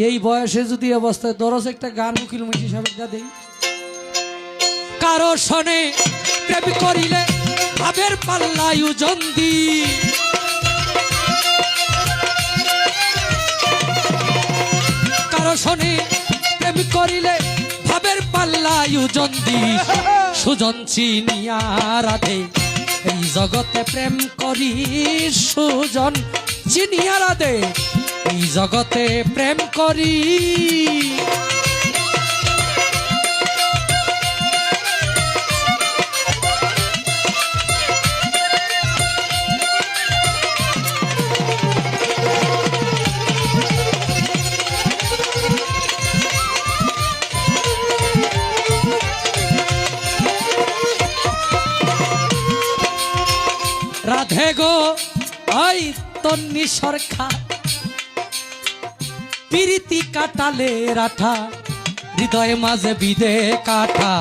এই বয়সে যদি অবস্থায় দরজ একটা গান উকিল মুন্সি সাহেবের গা দেই। কারো শোনে প্রেম করিলে ভাবের পাল্লায় ওজন দি, কারো শোনে প্রেম করিলে ভাবের পাল্লায় ওজন দি। সুজন চিনিয়া রাধে এই জগতে প্রেম করি, সুজন চিনিয়া রাধে এই জগতে প্রেম করি। রাধে গো ওই তন্নি সরখা পিরিতি কাটালে রাঠা, হৃদয় মাঝে বিদে কাঠা।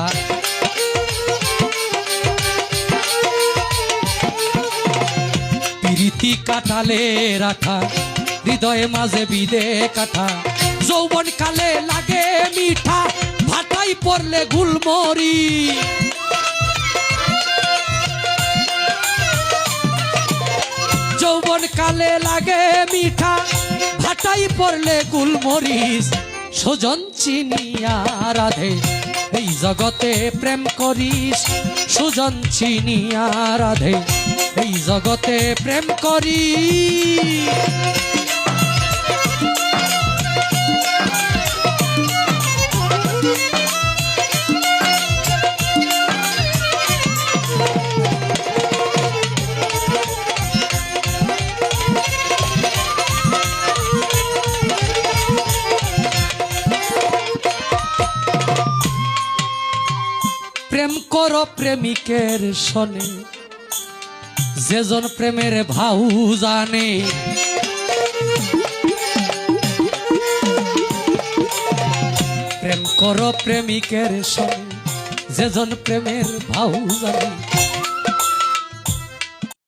পিরিতি কাটালে রাঠা, হৃদয় মাঝে বিদে কাঠা। যৌবন কালে লাগে মিঠা, ভাটাই পড়লে গুলমরি। যৌবন কালে লাগে মিঠা, ভাটাই পড়লে গুলমরিচ। সুজন চিনিয়া রাধে এই জগতে প্রেম করিস, সুজন চিনিয়া রাধে এই জগতে প্রেম করি। প্রেম করো প্রেমিকের শোনে, যেজন প্রেমের ভাউ জানে। প্রেম করো প্রেমিকের শোনে, যেজন প্রেমের ভাউ জানে।